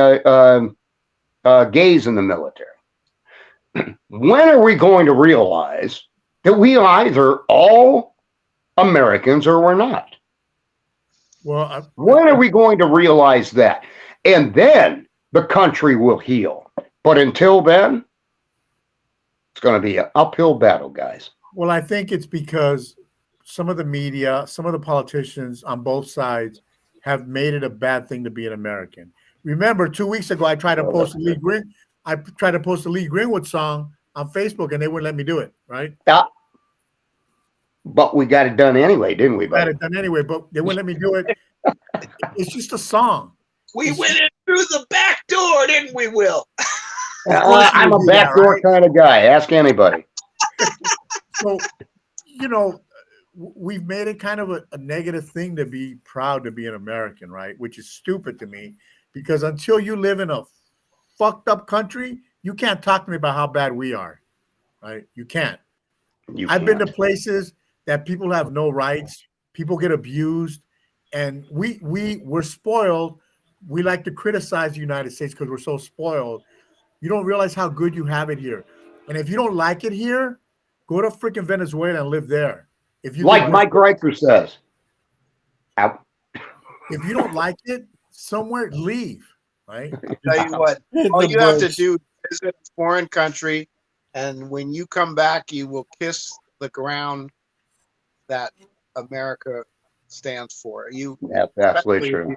gays in the military. When are we going to realize that we are either all Americans or we're not? Well, when are we going to realize that? And then the country will heal. But until then, it's going to be an uphill battle, guys. Well, I think it's because some of the media, some of the politicians on both sides have made it a bad thing to be an American. Remember, 2 weeks ago, I tried to post a Lee Greenwood song on Facebook, and they wouldn't let me do it. Right? But we got it done anyway, didn't we? Got it done anyway, but they wouldn't let me do it. It's just a song. We went in through the back door, didn't we, Will? I'm a backdoor kind of guy. Ask anybody. So, we've made it kind of a negative thing to be proud to be an American, right? Which is stupid to me, because until you live in a fucked up country, you can't talk to me about how bad we are, right? You can't. I've been to places that people have no rights, People get abused, and we're spoiled. We like to criticize the United States because we're so spoiled. You don't realize how good you have it here. And if you don't like it here, go to freaking Venezuela and live there. If you like Mike Reicher says, out. If you don't like it, somewhere leave. Right? I'll tell you what, all you have to do is visit a foreign country, and when you come back, you will kiss the ground that America stands for. That's absolutely true.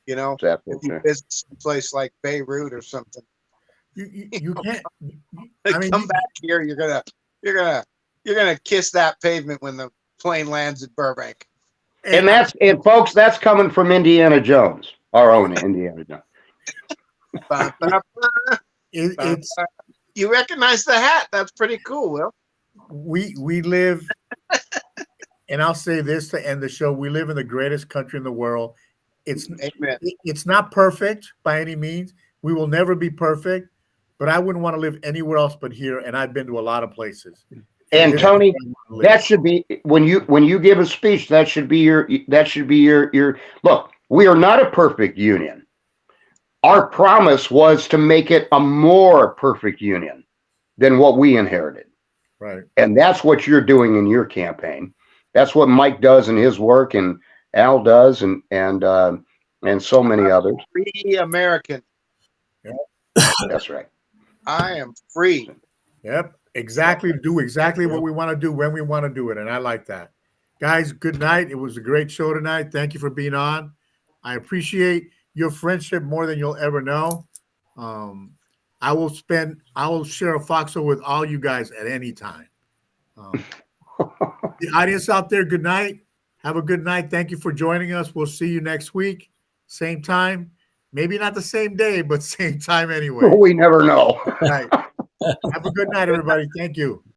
You know, if you visit some place like Beirut or something, you can't. I mean, come back here. You're gonna kiss that pavement when the plane lands at Burbank. And folks, that's coming from Indiana Jones, our own Indiana Jones. You recognize the hat? That's pretty cool, Will. We live, and I'll say this to end the show: we live in the greatest country in the world. It's not perfect by any means. We will never be perfect, but I wouldn't want to live anywhere else but here. And I've been to a lot of places. And Tony, that should be when you give a speech. That should be your look. We are not a perfect union. Our promise was to make it a more perfect union than what we inherited. Right. And that's what you're doing in your campaign. That's what Mike does in his work, and Al does, and so many others. Free American. Yep. That's right. I am free. Yep. Exactly. Do exactly what we want to do when we want to do it. And I like that. Guys, good night. It was a great show tonight. Thank you for being on. I appreciate your friendship more than you'll ever know. I will share a foxhole with all you guys at any time. The audience out there, good night. Have a good night. Thank you for joining us. We'll see you next week. Same time. Maybe not the same day, but same time anyway. We never know. Right. Have a good night, everybody. Thank you.